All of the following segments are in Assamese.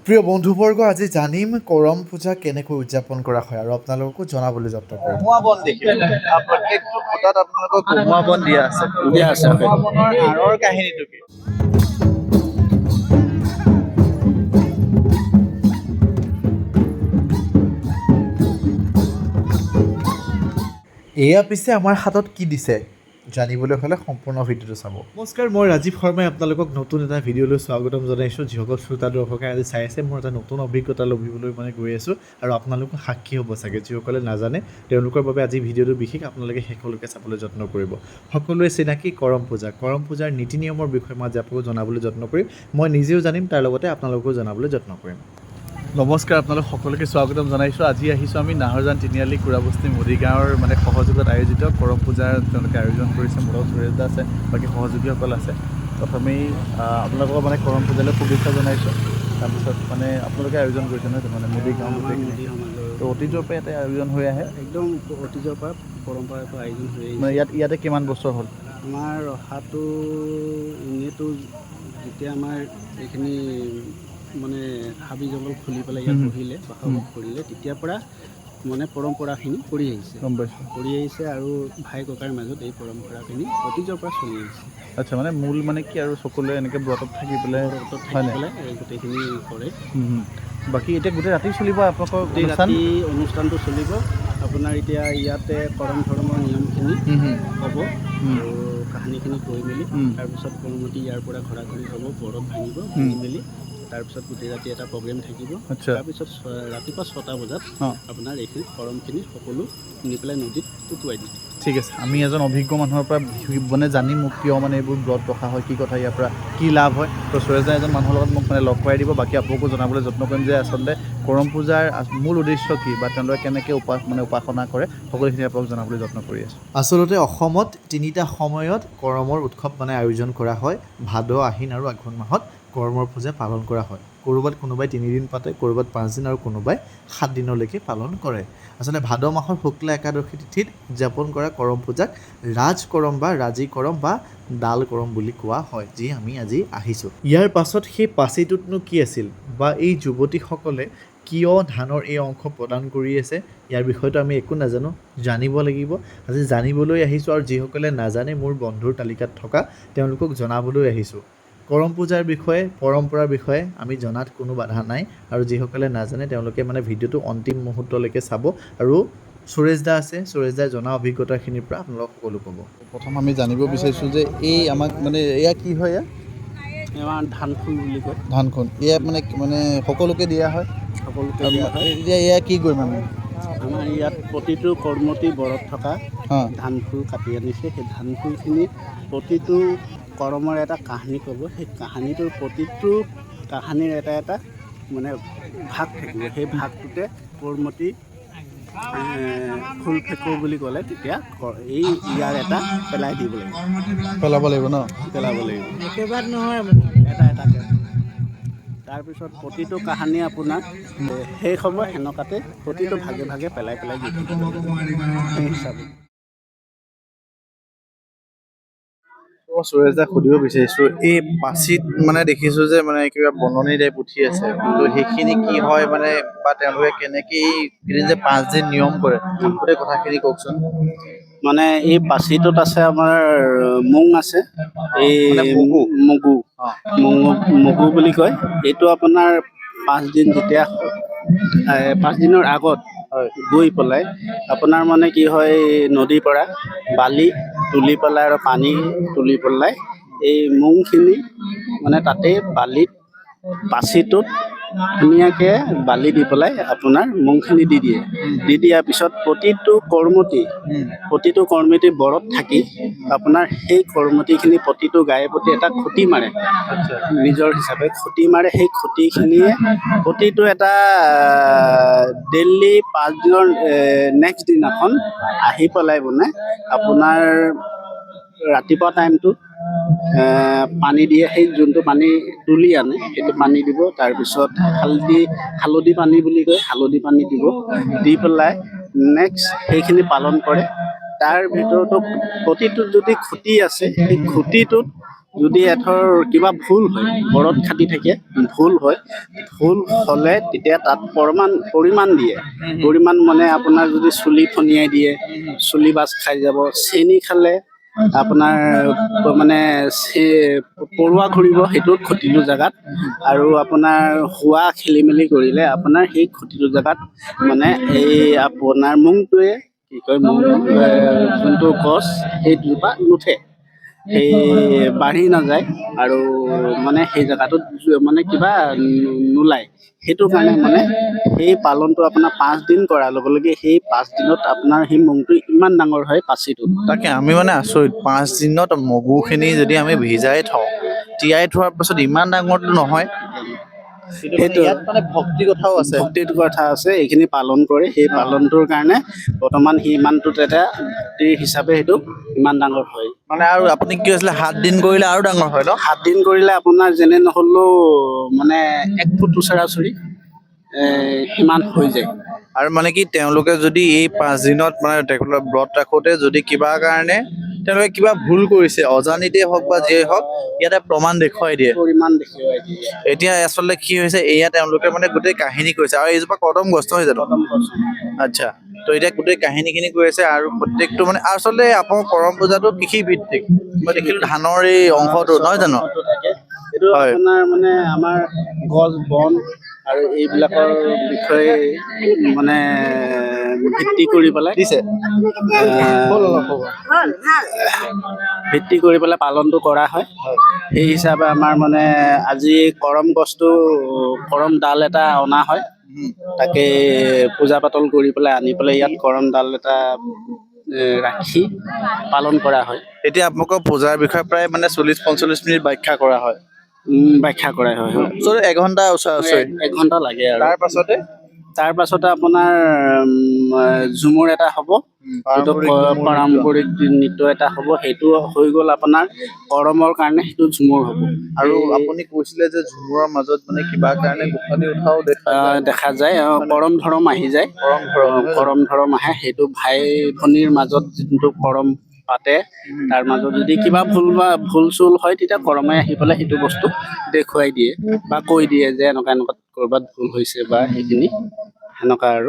প্ৰিয় বন্ধুবৰ্গ, আজি জানিম কৰম পূজা কেনেকৈ উদযাপন কৰা হয় আৰু আপোনালোককো জনাবলৈ যত্ন কৰিম। কমোৱা বন দেখি প্ৰত্যেকটো খুঁটাত আপোনালোকৰ কমোৱা বন দিয়া আছে। কমোৱা বনৰ আঁৰৰ কাহিনীটো কি? এয়া পিছে আমাৰ হাতত কি দিছে জানিবলৈ হ'লে সম্পূৰ্ণ ভিডিঅ'টো চাব। নমস্কাৰ, মই ৰাজীৱ শৰ্মাই আপোনালোকক নতুন এটা ভিডিঅ'লৈ স্বাগতম জনাইছোঁ। যিসকল শ্ৰোতা দৰ্শকে আজি চাই আছে, মই এটা নতুন অভিজ্ঞতা লভিবলৈ গৈ আছোঁ আৰু আপোনালোকো সাক্ষী হ'ব চাগে। যিসকলে নাজানে তেওঁলোকৰ বাবে আজি ভিডিঅ'টো বিশেষ, আপোনালোকে শেষলৈকে চাবলৈ যত্ন কৰিব। সকলোৱে চিনাকি কৰম পূজাৰ নীতি নিয়মৰ বিষয়ে মই আজি আপোনালোকক জনাবলৈ যত্ন কৰিম। মই নিজেও জানিম, তাৰ লগতে আপোনালোককো জনাবলৈ যত্ন কৰিম। নমস্কাৰ, আপোনালোক সকলোকে স্বাগতম জনাইছোঁ। আজি আহিছোঁ আমি নাহৰজান তিনিআলি কুৰাবস্তি মৰিগাঁৱৰ সহযোগত আয়োজিত কৰম পূজাৰ তেওঁলোকে আয়োজন কৰিছে। মোৰ লগত সুৰেশ দা আছে, বাকী সহযোগীসকল আছে। প্ৰথমেই আপোনালোকক কৰম পূজালৈ শুভেচ্ছা জনাইছোঁ। তাৰপিছত আপোনালোকে আয়োজন কৰিছে নহয় মৰিগাঁও গোটেইখিনি তো অতীজৰ পৰা ইয়াতে আয়োজন হৈ আহে। একদম অতীজৰ পৰা পৰম্পৰাটো আয়োজন হৈ ইয়াতে কিমান বছৰ হ'ল? আমাৰ ৰহাটো এনেইতো যেতিয়া আমাৰ এইখিনি হাবি জংঘল খুলি পেলাই ইয়াত বহিলে বসবাস কৰিলে, তেতিয়াৰ পৰা পৰম্পৰাখিনি কৰি আহিছে। গম পাইছোঁ। কৰি আহিছে আৰু ভাই ককাৰ মাজত এই পৰম্পৰাখিনি অতীজৰ পৰা চলি আহিছে। আচ্ছা, মূল কি আৰু সকলোৱে এনেকৈ ব্ৰতত থাকি পেলাই গোটেইখিনি কৰে। বাকী এতিয়া গোটেই ৰাতি চলিব আপোনালোকৰ গোটেই ৰাতি অনুষ্ঠানটো চলিব। আপোনাৰ এতিয়া ইয়াতে কৰম ধৰ্মৰ নিয়মখিনি হ'ব আৰু কাহিনীখিনি কৈ মেলি তাৰপিছত কৰ্মতি ইয়াৰ পৰা ঘৰা ঘৰি হ'ব, বৰত ভাঙিব, ভাঙি মেলি তাৰপিছত গোটেই ৰাতি এটা প্ৰগ্ৰেম থাকিব। তাৰপিছত ৰাতিপুৱা 6টা বজাত আপোনাৰ এইখিনি কৰমখিনি সকলো নি পেলাই নদীত উটুৱাই দিব। ঠিক আছে, আমি এজন অভিজ্ঞ মানুহৰ পৰা জানিম মোক কিয় এইবোৰ ব্ৰত ৰখা হয়, কি কথা, ইয়াৰ পৰা কি লাভ হয়। তো সুৰেশদা এজন মানুহৰ লগত মোক লগ কৰাই দিব। বাকী আপোনালোকো জনাবলৈ যত্ন কৰিম যে আচলতে কৰম পূজাৰ মূল উদ্দেশ্য কি বা তেওঁলোকে কেনেকৈ উপাসনা কৰে, সকলোখিনি আপোনালোক জনাবলৈ যত্ন কৰি আছোঁ। আচলতে অসমত 3টা সময়ত কৰমৰ উৎসৱ আয়োজন কৰা হয়। ভাদ, আহিন আৰু আঘোণ মাহত কৰমৰ পূজা পালন কৰা হয়। ক'ৰবাত কোনোবাই 3 দিন পাতে, ক'ৰবাত 5 দিন আৰু কোনোবাই 7 দিনলৈকে পালন কৰে। আচলতে ভাদ মাহৰ শুক্লা একাদশী তিথিত উদযাপন কৰা কৰম পূজাক ৰাজ কৰম বা ৰাজী কৰম বা ডাল কৰম বুলি কোৱা হয়, যি আমি আজি আহিছোঁ। ইয়াৰ পাছত সেই পাচিটোতনো কি আছিল বা এই যুৱতীসকলে কিয় ধানৰ এই অংশ প্ৰদান কৰি আছে, ইয়াৰ বিষয়টো আমি একো নাজানো, জানিব লাগিব। আজি জানিবলৈ আহিছোঁ আৰু যিসকলে নাজানে মোৰ বন্ধুৰ তালিকাত থকা তেওঁলোকক জনাবলৈ আহিছোঁ। কৰম পূজাৰ বিষয়ে, পৰম্পৰাৰ বিষয়ে আমি জনাত কোনো বাধা নাই আৰু যিসকলে নাজানে তেওঁলোকে ভিডিঅ'টো অন্তিম মুহূৰ্তলৈকে চাব আৰু সুৰেশ দা আছে, সুৰেশ দাই জনা অভিজ্ঞতাখিনিৰ পৰা আপোনালোক সকলো ক'ব। প্ৰথম আমি জানিব বিচাৰিছোঁ যে এই আমাক এয়া কি হয়? আমাৰ ধান খুল বুলি কয়। ধান খুল এয়া সকলোকে দিয়া হয়। সকলোকে দিয়া হয়। এতিয়া এয়া কি কৰিম আমি? আমাৰ ইয়াত প্ৰতিটো কৰ্মতি বৰত থকা ধান ফুল কাটি আনিছে। সেই ধান ফুলখিনি প্ৰতিটো কৰমৰ এটা কাহিনী ক'ব। সেই কাহিনীটোৰ প্ৰতিটো কাহিনীৰ এটা এটা ভাগ থাকিব। সেই ভাগটোতে কৰ্মতি ফুল ফেকো বুলি ক'লে তেতিয়া ইয়াৰ এটা পেলাই দিব লাগিব। পেলাব লাগিব ন? পেলাব লাগিব, একেবাৰে নহয়, এটা এটাকৈ। তাৰপিছত প্ৰতিটো কাহিনী আপোনাৰ সেই সময় সেনেকুৱাতে প্ৰতিটো ভাগে ভাগে পেলাই পেলাই দি থাকিব সেই হিচাপে। সুৰেশ দাক সুধিব বিচাৰিছোঁ, এই পাচিত দেখিছোঁ যে কিবা বননি টাইপ উঠি আছে, তো সেইখিনি কি হয় বা তেওঁলোকে কেনেকৈ এই যে 5 দিন নিয়ম কৰে, গোটেই কথাখিনি কওকচোন। এই পাচিটোত আছে আমাৰ মুং আছে, এই মগু বুলি কয়। এইটো আপোনাৰ 5 দিন যেতিয়া 5 দিনৰ আগত গৈ পেলাই আপোনাৰ কি হয়, নদীৰ পৰা বালি তুলি পেলাই আৰু পানী তুলি পেলাই এই মুংখিনি তাতে বালিত পাচিটোত ধুনীয়াকৈ বালি দি পেলাই আপোনাৰ মুংখিনি দি দিয়ে। দি দিয়াৰ পিছত প্ৰতিটো কৰ্মতি বৰত থাকি আপোনাৰ সেই কৰ্মতিখিনি প্ৰতিটো গায়ে প্ৰতি এটা খুঁটি মাৰে, নিজৰ হিচাপে খুঁটি মাৰে। সেই খুঁটিখিনিয়ে প্ৰতিটো এটা ডেইলি 5 দিনৰ নেক্সট দিনাখন আহি পেলাই আপোনাৰ ৰাতিপুৱা টাইমটোত পানী দিয়ে। সেই যোনটো পানী তুলি আনে সেইটো পানী দিব। তাৰপিছত হালধি পানী বুলি কয়, হালধি পানী দিব। দি পেলাই নেক্সট সেইখিনি পালন কৰে। তাৰ ভিতৰতো প্ৰতিটো যদি খুঁটি আছে, সেই খুঁটিটোত যদি এঠৰ কিবা ভুল হয়, বৰত খাটি থাকে, ভুল হ'লে তেতিয়া তাত পৰিমাণ দিয়ে। পৰিমাণ মানে আপোনাৰ যদি চুলি ফনিয়াই দিয়ে, চুলি বাছ খাই যাব, চেনি খালে আপোনাৰ মানে পৰুৱা ঘূৰিব সেইটো খুঁটিটো জেগাত, আৰু আপোনাৰ শোৱা খেলি মেলি কৰিলে আপোনাৰ সেই খুঁটিটো জেগাত মানে এই আপোনাৰ মুংটোৱে কি কয় যোনটো গছ সেইটোৰপৰা নুঠে, সেই বাঢ়ি নাযায় আৰু মানে সেই জেগাটোত মানে কিবা নোলায়। সেইটো কাৰণে মানে সেই পালনটো আপোনাৰ 5 দিন কৰাৰ লগে লগে সেই 5 দিনত আপোনাৰ সেই মুংটো ইমান ডাঙৰ হয় পাচিটো। তাকে আমি মানে আচৰিত 5 দিনত মগুখিনি যদি আমি ভিজাই থওঁ, তিয়াই থোৱাৰ পাছত ইমান ডাঙৰটো নহয়। সেইটো ইয়াত মানে ভক্তি কথাও আছে। ভক্তিৰ কথা আছে, এইখিনি পালন কৰে। সেই পালনটোৰ কাৰণে বৰ্তমান সি ইমানটোত এটা ভক্তি হিচাপে সেইটো ইমান ডাঙৰ হয়। মানে আৰু আপুনি কি কৈছিলে 7 দিন কৰিলে আৰু ডাঙৰ হয় ন? 7 দিন কৰিলে আপোনাৰ যেনে নহ'লেও মানে 1 ফুট ওচৰা-ওচৰি সিমান হৈ যায়। আৰু মানে কি তেওঁলোকে যদি এই 5 দিনত মানে ব্ৰত ৰাখোতে যদি কিবা কাৰণে তেওঁলোকে কিবা ভুল কৰিছে, অজানিতেই হওক বা যিয়েই হওক, ইয়াতে প্ৰমাণ দেখুৱাই দিয়ে। পৰিমাণ দেখুৱাই দিয়ে। এতিয়া আচলতে কি হৈছে, এয়া তেওঁলোকে মানে গোটেই কাহিনী কৈছে। আৰু এইজোপা কদম গছ নহয় জানো? আচ্ছা, তো এতিয়া গোটেই কাহিনীখিনি কৈ আছে আৰু প্ৰত্যেকটো মানে আচলতে আপোনাৰ কৰম পূজাটো কৃষি ভিত্তিক। মই দেখিলো ধানৰ এই অংশটো নহয় জানো? এইটো হয়। আপোনাৰ মানে আমাৰ গছ বন আৰু এইবিলাকৰ বিষয়ে মানে ভিত্তি কৰি পেলাই দিছে ভিত্তি কৰি পেলাই পালনটো কৰা হয়। সেই হিচাপে আমাৰ মানে আজি কৰম গছটো কৰম ডাল এটা অনা হয়, তাকে পূজা পাতল কৰি পেলাই আনি পেলাই ইয়াত কৰম ডাল এটা ৰাখি পালন কৰা হয়। এতিয়া আপোনালোকৰ পূজাৰ বিষয়ে প্ৰায় মানে 40-45 মিনিট ব্যাখ্যা কৰা হয়। ব্যাখ্যা কৰা হয়। চ' 1 ঘণ্টা ওচৰা-ওচৰি 1 ঘণ্টা লাগে আৰু তাৰ পাছতে আপোনাৰ ঝুমুৰ এটা হ'ব, সেইটো পাৰম্পৰিক নৃত্য এটা হ'ব। সেইটো হৈ গ'ল আপোনাৰ কৰমৰ কাৰণে, সেইটো ঝুমুৰ হ'ব। আৰু আপুনি কৈছিলে যে ঝুমুৰৰ মাজত মানে কিবা কাৰণে গোসাঁনী উঠাও দেখা যায়। কৰম ধৰম আহি যায়, কৰম ধৰম আহে। সেইটো ভাই ভনীৰ মাজত যোনটো কৰম পাতে, তাৰ মাজত যদি কিবা ভুল চুল হয়, তেতিয়া কৰমে আহি পেলাই সেইটো বস্তু দেখুৱাই দিয়ে বা কৈ দিয়ে যে এনেকুৱা ক'ৰবাত ভুল হৈছে বা সেইখিনি সেনেকুৱা আৰু।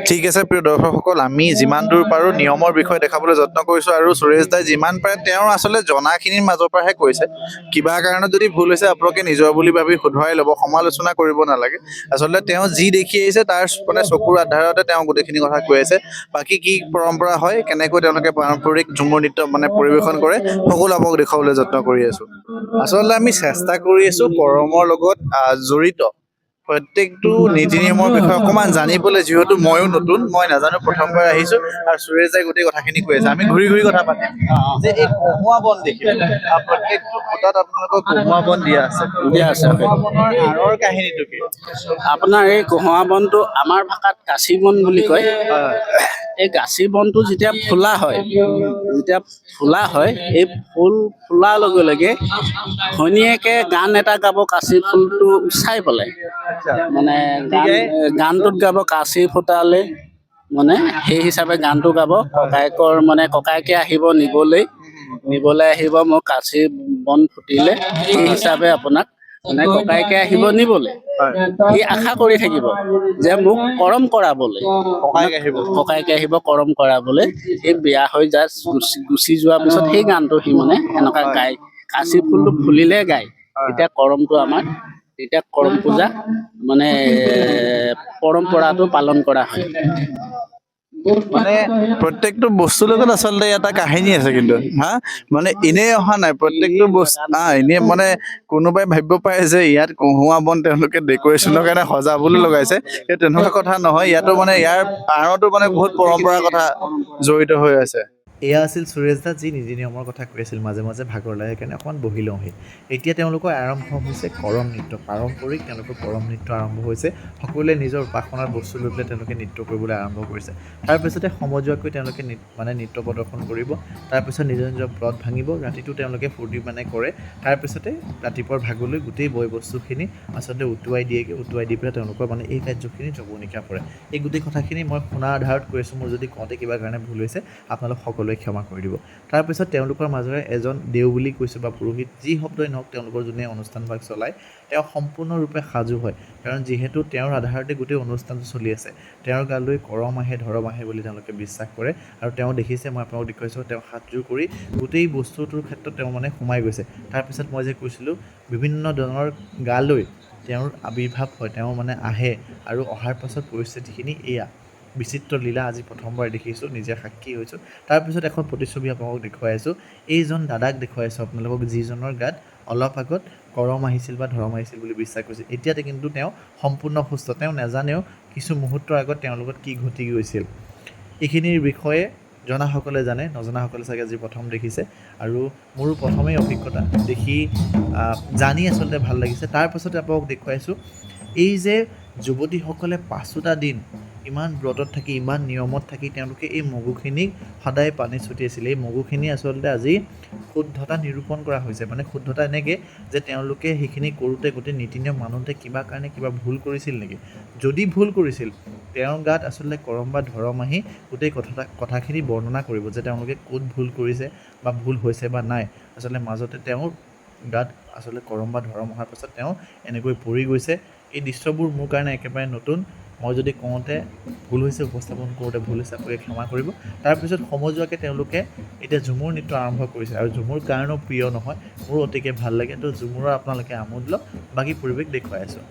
ঠিক আছে প্ৰিয় দৰ্শকসকল, আমি যিমান দূৰ পাৰোঁ নিয়মৰ বিষয়ে দেখাবলৈ যত্ন কৰিছোঁ, আৰু সুৰেশ দাই যিমান পাৰে তেওঁৰ আচলতে জনাখিনিৰ মাজৰ পৰাহে কৈছে। কিবা কাৰণত যদি ভুল হৈছে আপোনালোকে নিজৰ বুলি ভাবি শুধৰাই ল'ব, সমালোচনা কৰিব নালাগে। আচলতে তেওঁ যি দেখি আহিছে তাৰ মানে চকুৰ আধাৰতে তেওঁ গোটেইখিনি কথা কৈ আছে। বাকী কি পৰম্পৰা হয়, কেনেকৈ তেওঁলোকে পাৰম্পৰিক ঝুমুৰ নৃত্য মানে পৰিৱেশন কৰে, সকলো আপোনাক দেখুৱাবলৈ যত্ন কৰি আছোঁ। আচলতে আমি চেষ্টা কৰি আছোঁ কৰমৰ লগত জড়িত প্ৰত্যেকটো নীতি নিয়মৰ বিষয়ে অকণমান জানিবলৈ, যিহেতু ময়ো নতুন, মই নাজানো, প্ৰথমবাৰ আহিছোঁ। আৰু সুৰেশ দাই গোটেই কথাখিনি কৈ আছে, আমি ঘূৰি ঘূৰি কথা পাতিম যে এই কহুৱা বন দেখিলে প্ৰত্যেকটো খুঁটাত আপোনালোকৰ কহুৱা বন দিয়া আছে। কহুৱা বনৰ আঁৰৰ কাহিনীটো কি? আপোনাৰ এই কহুৱা বনটো আমাৰ ভাষাত কাচি বন বুলি কয়। এই গাচি বনটো যেতিয়া ফুলা হয়, এই ফুলাৰ লগে লগে ঘৈণীয়েকে গান এটা গাব, কাচি ফুলটো উচাই পেলাই মানে গানটোত গাব, কাচি ফুটালে মানে সেই হিচাপে গানটো গাব। ককায়েকে আহিব নিবলৈ আহিব, মোক কাচি বন ফুটিলে, সেই হিচাপে আপোনাক মানে ককায়েকে আহিব নিবলৈ। সি আশা কৰি থাকিব যে মোক কৰম কৰাবলৈ ককায়েকে আহিব কৰম কৰাবলৈ। সেই বিয়া হৈ গুচি যোৱাৰ পিছত সেই গানটো সি মানে এনেকুৱা গায়, কাচি ফুলটো ফুলিলে গায়। তেতিয়া কৰমটো আমাৰ, তেতিয়া কৰম পূজা মানে পৰম্পৰাটো পালন কৰা হয়। মানে প্ৰত্যেকটো বস্তুৰ লগত আচলতে এটা কাহিনী আছে কিন্তু মানে এনেই অহা নাই প্ৰত্যেকটো বস্তু এনেই মানে কোনোবাই ভাবিব পাৰে যে ইয়াত কহুৱা বন তেওঁলোকে ডেক'ৰেশ্যনৰ কাৰণে সজাবলৈ লগাইছে, কিন্তু তেনেকুৱা কথা নহয়। ইয়াতো মানে ইয়াৰ আঁৰতো মানে বহুত পৰম্পৰাৰ কথা জড়িত হৈ আছে। এয়া আছিল সুৰেশ দা, যি নীতি নিয়মৰ কথা কৈ আছিল। মাজে মাজে ভাগৰ লাগে কাৰণে অকণমান বহি লওঁহি। এতিয়া তেওঁলোকৰ আৰম্ভ হৈছে কৰম নৃত্য, পাৰম্পৰিক তেওঁলোকৰ কৰম নৃত্য আৰম্ভ হৈছে। সকলোৱে নিজৰ উপাসনাৰ বস্তু লৈ পেলাই তেওঁলোকে নৃত্য কৰিবলৈ আৰম্ভ কৰিছে। তাৰপিছতে সমজুৱাকৈ তেওঁলোকে নৃত্য প্ৰদৰ্শন কৰিব। তাৰপিছত নিজৰ নিজৰ ব্ৰত ভাঙিব, ৰাতিটো তেওঁলোকে ফূৰ্তি কৰে। তাৰপিছতে ৰাতিপুৱাৰ ভাগলৈ গোটেই বয় বস্তুখিনি আচলতে উটুৱাই দি পেলাই তেওঁলোকৰ মানে এই কাৰ্যখিনি যৱনিকা পৰে। এই গোটেই কথাখিনি মই শুনাৰ আধাৰত কৈ আছোঁ। মোৰ যদি কওঁতে কিবা কাৰণে ভুল হৈছে আপোনালোক সকলো সকলোৱে ক্ষমা কৰি দিব। তাৰপিছত তেওঁলোকৰ মাজৰে এজন দেও বুলি কৈছোঁ বা পুৰোহিত যি শব্দই নহওক তেওঁলোকৰ যোনে অনুষ্ঠানভাগ চলায় তেওঁ সম্পূৰ্ণৰূপে সাজু হয়, কাৰণ যিহেতু তেওঁৰ আধাৰতে গোটেই অনুষ্ঠানটো চলি আছে। তেওঁৰ গালৈ কৰম আহে ধৰম আহে বুলি তেওঁলোকে বিশ্বাস কৰে আৰু তেওঁ দেখিছে, মই আপোনালোকক দেখুৱাইছোঁ, তেওঁ হাতযোৰ কৰি গোটেই বস্তুটোৰ ক্ষেত্ৰত তেওঁ মানে সোমাই গৈছে। তাৰপিছত মই যে কৈছিলোঁ বিভিন্ন ধৰণৰ গালৈ তেওঁৰ আৱিৰ্ভাৱ হয়, তেওঁ মানে আহে আৰু অহাৰ পাছত পৰিস্থিতিখিনি এয়া বিচিত্ৰ লীলা আজি প্ৰথমবাৰ দেখিছোঁ, নিজে সাক্ষী হৈছোঁ। তাৰপিছত এখন প্ৰতিচ্ছবি আপোনালোকক দেখুৱাই আছোঁ, এইজন দাদাক দেখুৱাই আছোঁ আপোনালোকক, যিজনৰ গাত অলপ আগত কৰম আহিছিল বা ধৰম আহিছিল বুলি বিশ্বাস কৰিছিল। এতিয়াতে কিন্তু তেওঁ সম্পূৰ্ণ সুস্থ, তেওঁ নাজানেও কিছু মুহূৰ্তৰ আগত তেওঁৰ লগত কি ঘটি গৈছিল। এইখিনিৰ বিষয়ে জনাসকলে জানে, নজনাসকলে চাগে আজি প্ৰথম দেখিছে আৰু মোৰো প্ৰথমেই অভিজ্ঞতা দেখি জানি আচলতে ভাল লাগিছে। তাৰপাছতে আপোনালোকক দেখুৱাইছোঁ এই যে যুৱতীসকলে 5টা দিন ইমান ব্ৰতত থাকি ইমান নিয়মত থাকি তেওঁলোকে এই মগুখিনিক সদায় পানী ছটিয়াইছিলে। এই মগুখিনি আচলতে আজি শুদ্ধতা নিৰূপণ কৰা হৈছে, মানে শুদ্ধতা এনেকৈ যে তেওঁলোকে সেইখিনি কৰোঁতে গোটেই নীতি নিয়ম মানুহতে কিবা কাৰণে কিবা ভুল কৰিছিল নেকি, যদি ভুল কৰিছিল তেওঁৰ গাত আচলতে কৰম বা ধৰম আহি গোটেই কথাখিনি বৰ্ণনা কৰিব যে তেওঁলোকে ক'ত ভুল কৰিছে বা ভুল হৈছে বা নাই। আচলতে মাজতে তেওঁৰ গাত আচলতে কৰম বা ধৰম অহাৰ পাছত তেওঁ এনেকৈ পৰি গৈছে। এই দৃশ্যবোৰ মোৰ কাৰণে একেবাৰে নতুন, মই যদি কওঁতে ভুল হৈছে, উপস্থাপন কৰোঁতে ভুল হৈছে আপোনালোকে ক্ষমা কৰিব। তাৰপিছত সমজুৱাকৈ তেওঁলোকে এতিয়া ঝুমুৰ নৃত্য আৰম্ভ কৰিছে আৰু ঝুমুৰ কাৰণেও প্ৰিয় নহয়, মোৰ অতিকে ভাল লাগে। তো ঝুমুৰৰ আপোনালোকে আমোদ লওক, বাকী পৰিৱেশ দেখুৱাই আছোঁ।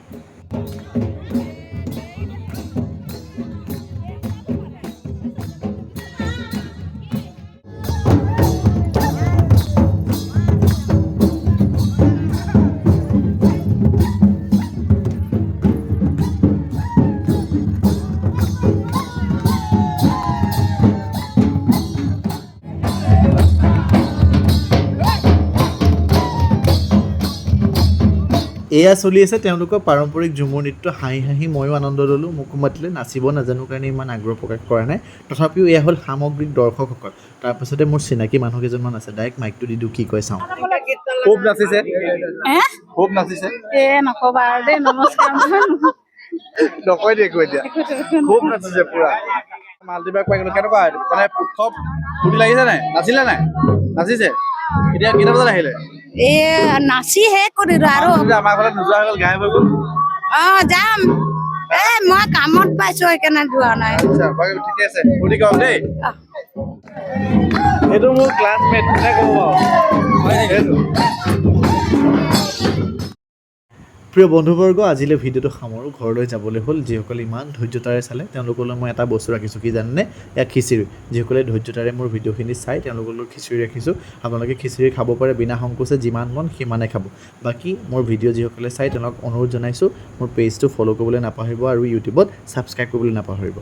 এয়া চলি আছে তেওঁলোকৰ পাৰম্পৰিক ঝুমুৰ নৃত্য। হাঁহি হাঁহি ময়ো আনন্দ ল'লোঁ, মোকো মাতিলে, নাচিব নাজানো কাৰণে ইমান আগ্ৰহ প্ৰকাশ কৰা নাই, তথাপিও এয়া হ'ল সামগ্ৰিক দৰ্শকসকল। তাৰপাছতে মোৰ চিনাকি মানুহ কেইজনমান আছে, ডাইৰেক্ট মাইকটো দি দিওঁ, কি কয় চাওঁ। খুব নাচিছে, খুব নাচিছে, নকবা আৰু দেই, নমস্কাৰ। নকয় দেই একো এতিয়া, খুব নাচিছে পুৰা। মাল্টিবাগ পাই গ'লো, কেনেকুৱা মানে উৎসৱ ফূৰ্তি লাগিছে নাই, নাচিলে নাই, নাচিছে। এতিয়া কেইটা বজাত আহিলে? নাচি শেষ কৰিলো আৰু আমাৰ ঘৰত নোযোৱা হৈ গ'ল, গায়ব হৈ গ'ল। যাম, মই কামত পাইছো সেইকাৰণে যোৱা নাই। আচ্ছা, বাকী ঠিকে আছে, ফূৰ্তি কৰক দেই। এইটো মোৰ ক্লাছমেট, কোনে ক'ব বাৰু সেইটো। প্ৰিয় বন্ধুবৰ্গ, আজিলৈ ভিডিঅ'টো সামৰোঁ, ঘৰলৈ যাবলৈ হ'ল। যিসকলে ইমান ধৈৰ্যতাৰে চালে তেওঁলোকলৈ মই এটা বস্তু ৰাখিছোঁ, কি জানেনে? এয়া খিচিৰি। যিসকলে ধৈৰ্যতাৰে মোৰ ভিডিঅ'খিনি চাই তেওঁলোকলৈ খিচিৰি ৰাখিছোঁ। আপোনালোকে খিচিৰি খাব পাৰে বিনা সংকোচে, যিমান মন সিমানে খাব। বাকী মোৰ ভিডিঅ' যিসকলে চাই তেওঁলোকক অনুৰোধ জনাইছোঁ, মোৰ পেজটো ফ'ল' কৰিবলৈ নাপাহৰিব আৰু ইউটিউবত ছাবস্ক্ৰাইব কৰিবলৈ নাপাহৰিব।